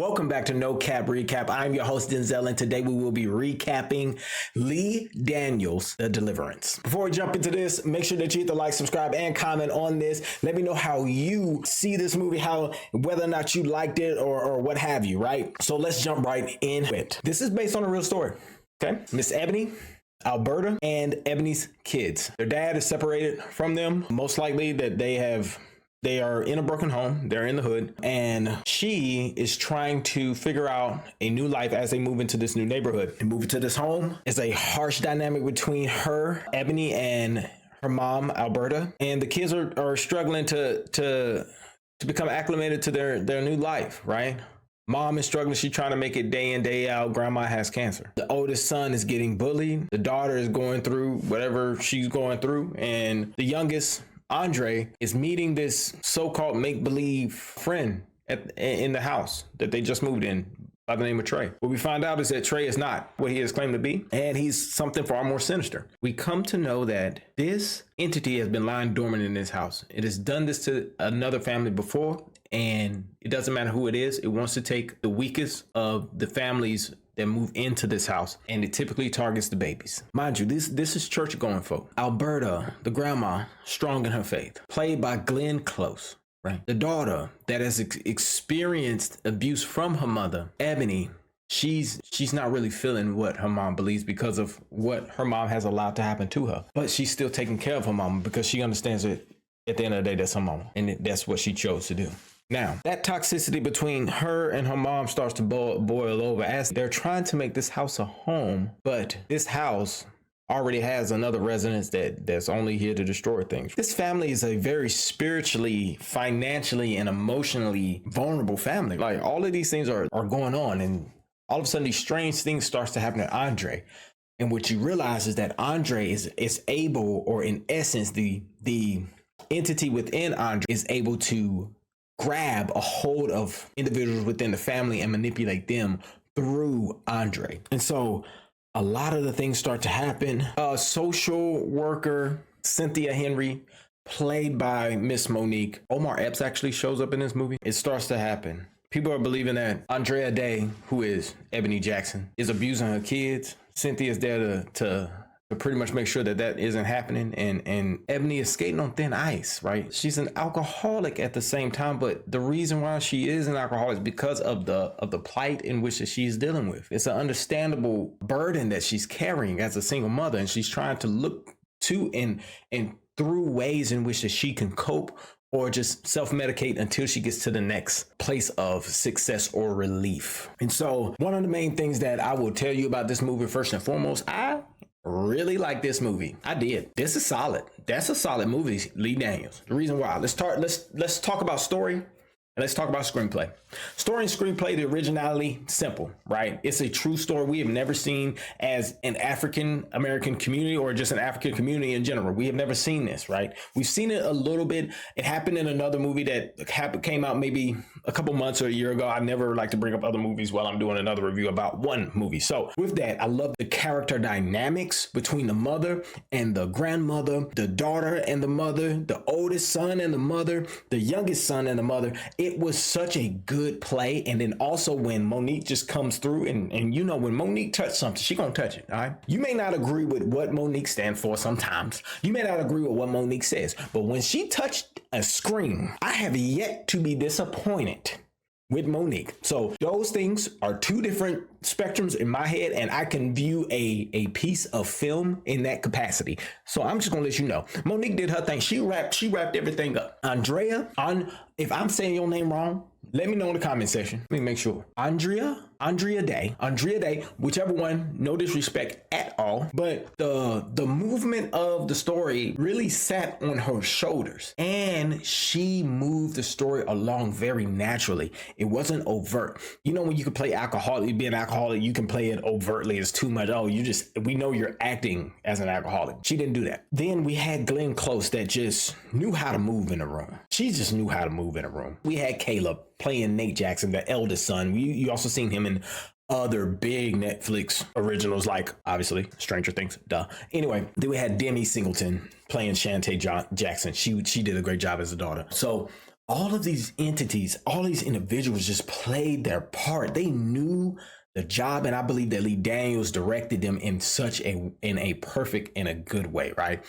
Welcome back to No Cap Recap. I'm your host Denzel, and today we will be recapping Lee Daniels' The Deliverance. Before we jump into this, make sure that you hit the like, subscribe, and comment on this. Let me know how you see this movie, whether or not you liked it or what have you, right? So let's jump right in it. This is based on a real story, okay? Miss Ebony, Alberta, and Ebony's kids. Their dad is separated from them. Most likely that they are in a broken home. They're in the hood, and she is trying to figure out a new life as they move into this new neighborhood. And moving to this home is a harsh dynamic between her, Ebony, and her mom, Alberta. And the kids are struggling to become acclimated to their new life, right? Mom is struggling. She's trying to make it day in, day out. Grandma has cancer. The oldest son is getting bullied. The daughter is going through whatever she's going through. And the youngest, Andra, is meeting this so-called make-believe friend in the house that they just moved in by the name of Trey. What we find out is that Trey is not what he has claimed to be, and he's something far more sinister. We come to know that this entity has been lying dormant in this house. It has done this to another family before, and it doesn't matter who it is. It wants to take the weakest of the families that move into this house, and it typically targets the babies. Mind you, this is church going folk. Alberta, the grandma, strong in her faith, played by Glenn Close, right? The daughter that has experienced abuse from her mother, Ebony, she's not really feeling what her mom believes because of what her mom has allowed to happen to her. But she's still taking care of her mama because she understands that at the end of the day, that's her mama, and that's what she chose to do. Now, that toxicity between her and her mom starts to boil over as they're trying to make this house a home, but this house already has another residence that's only here to destroy things. This family is a very spiritually, financially, and emotionally vulnerable family. Like, all of these things are going on, and all of a sudden these strange things starts to happen to Andra. And what you realize is that Andra is able, or in essence, the entity within Andra is able to grab a hold of individuals within the family and manipulate them through Andra. And so a lot of the things start to happen. Social worker Cynthia Henry, played by Miss Monique. Omar Epps actually shows up in this movie. It starts to happen. People are believing that Andrea Day, who is Ebony Jackson, is abusing her kids. Cynthia is there to pretty much make sure that isn't happening, and Ebony is skating on thin ice, right? She's an alcoholic at the same time, but the reason why she is an alcoholic is because of the plight in which that she's dealing with. It's an understandable burden that she's carrying as a single mother, and she's trying to look to and through ways in which that she can cope or just self-medicate until she gets to the next place of success or relief. And so one of the main things that I will tell you about this movie, first and foremost, I really like this movie. I did. This is solid. That's a solid movie, Lee Daniels. The reason why. Let's talk about story, and let's talk about screenplay. Story and screenplay, the originality, simple, right? It's a true story we have never seen as an African American community or just an African community in general. We have never seen this, right? We've seen it a little bit. It happened in another movie that came out maybe a couple months or a year ago. I never like to bring up other movies while I'm doing another review about one movie. So with that, I love the character dynamics between the mother and the grandmother, the daughter and the mother, the oldest son and the mother, the youngest son and the mother. It was such a good play. And then also when Monique just comes through, and you know, when Monique touches something, she gonna touch it. All right. You may not agree with what Monique stands for sometimes. You may not agree with what Monique says, but when she touched a screen, I have yet to be disappointed with Monique. So those things are two different spectrums in my head, and I can view a piece of film in that capacity. So I'm just gonna let you know, Monique did her thing. She wrapped everything up. Andrea, if I'm saying your name wrong, let me know in the comment section. Let me make sure. Andrea Day, whichever one, no disrespect at all, but the movement of the story really sat on her shoulders, and she moved the story along very naturally. It wasn't overt. You know, when you can play alcoholic, being alcoholic, you can play it overtly. It's too much. Oh, we know you're acting as an alcoholic. She didn't do that. Then we had Glenn Close that just knew how to move in a room. She just knew how to move in a room. We had Caleb playing Nate Jackson, the eldest son. You also seen him in other big Netflix originals, like obviously Stranger Things, duh. Anyway, then we had Demi Singleton playing Shantae Jackson. She did a great job as a daughter. So all of these entities, all these individuals just played their part. They knew the job, and I believe that Lee Daniels directed them in a perfect and a good way, right?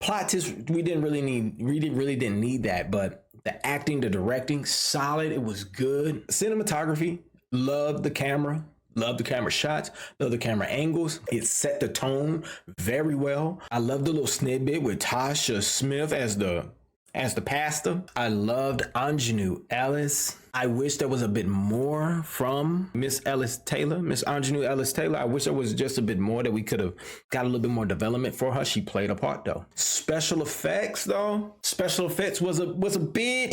Plot twist, we really didn't need that, but the acting, the directing, solid. It was good. Cinematography, loved the camera. Love the camera shots, love the camera angles. It set the tone very well. I love the little snippet with Tasha Smith as the pastor. I loved Anjanou Ellis. I wish there was a bit more from Miss Anjanou Ellis Taylor. I wish there was just a bit more, that we could have got a little bit more development for her. She played a part though. Special effects was a bit,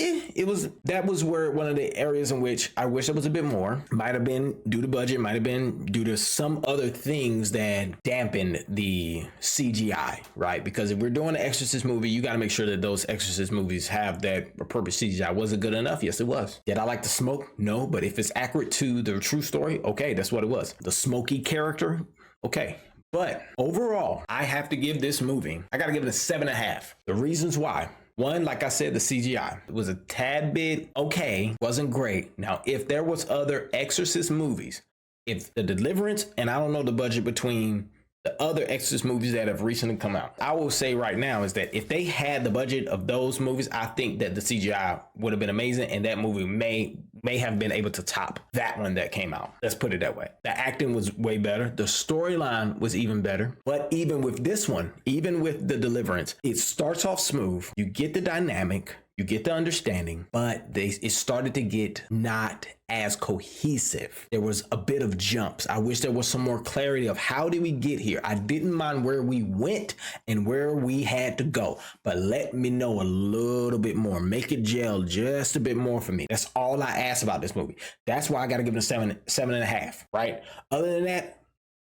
that was where one of the areas in which I wish there was a bit more. Might have been due to budget, might have been due to some other things that dampened the CGI, right? Because if we're doing an Exorcist movie, you got to make sure that those Exorcist movies have that appropriate CGI. Was it good enough? Yes, it was. Did I like the smoke? No, but if it's accurate to the true story, okay, that's what it was. The smoky character, okay. But overall, I have to give this movie, I got to give it a 7.5. The reasons why. One, like I said, the CGI was a tad bit okay, wasn't great. Now, if there was other Exorcist movies, if the Deliverance, and I don't know the budget between the other Exorcist movies that have recently come out, I will say right now is that if they had the budget of those movies, I think that the CGI would have been amazing, and that movie may have been able to top that one that came out. Let's put it that way. The acting was way better. The storyline was even better. But even with this one, even with the Deliverance, it starts off smooth. You get the dynamic, you get the understanding, but it started to get not as cohesive. There was a bit of jumps. I wish there was some more clarity of how did we get here. I didn't mind where we went and where we had to go, but let me know a little bit more. Make it gel just a bit more for me. That's all I asked about this movie. That's why I got to give it a 7.5, right? Other than that,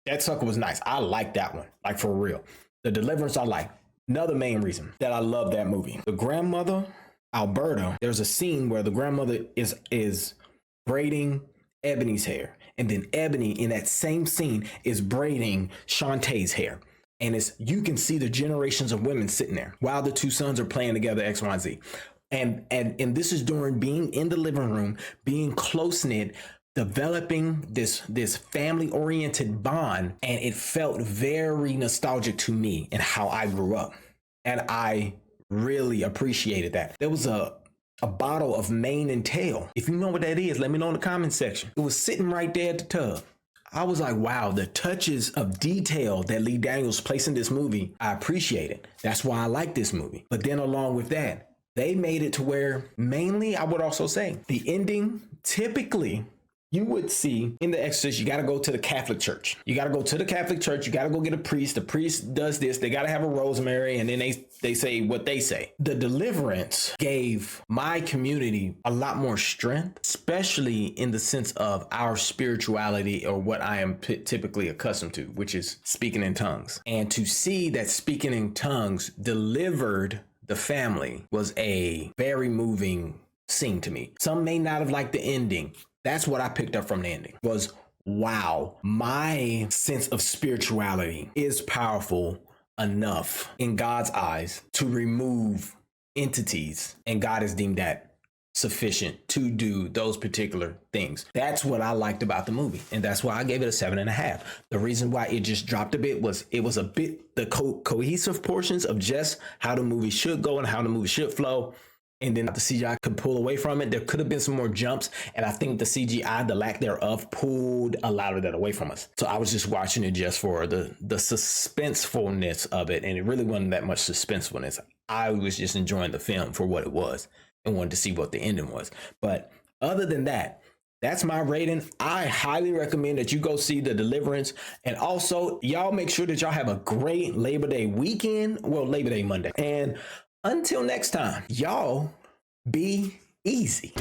that sucker was nice. I like that one, like for real. The Deliverance I like. Another main reason that I love that movie. The grandmother, Alberta, there's a scene where the grandmother is braiding Ebony's hair, and then Ebony in that same scene is braiding Shantae's hair, and you can see the generations of women sitting there while the two sons are playing together X, Y, Z, and this is during being in the living room, being close knit, developing this family oriented bond, and it felt very nostalgic to me and how I grew up, and I really appreciated that. There was a bottle of mane and tail. If you know what that is, let me know in the comment section. It was sitting right there at the tub. I was like, wow, the touches of detail that Lee Daniels placed in this movie, I appreciate it. That's why I like this movie. But then along with that, they made it to where mainly, I would also say, the ending, typically, you would see in The Exorcist, you got to go to the Catholic Church. You got to go to the Catholic Church. You got to go get a priest. The priest does this. They got to have a rosemary. And then they say what they say. The Deliverance gave my community a lot more strength, especially in the sense of our spirituality, or what I am typically accustomed to, which is speaking in tongues. And to see that speaking in tongues delivered the family was a very moving scene to me. Some may not have liked the ending. That's what I picked up from the ending, was, wow, my sense of spirituality is powerful enough in God's eyes to remove entities, and God has deemed that sufficient to do those particular things. That's what I liked about the movie, and that's why I gave it a 7.5. The reason why it just dropped a bit was it was a bit the cohesive portions of just how the movie should go and how the movie should flow. And then the CGI could pull away from it. There could have been some more jumps. And I think the CGI, the lack thereof, pulled a lot of that away from us. So I was just watching it just for the suspensefulness of it. And it really wasn't that much suspensefulness. I was just enjoying the film for what it was and wanted to see what the ending was. But other than that, that's my rating. I highly recommend that you go see The Deliverance. And also, y'all make sure that y'all have a great Labor Day weekend. Well, Labor Day Monday. And until next time, y'all be easy.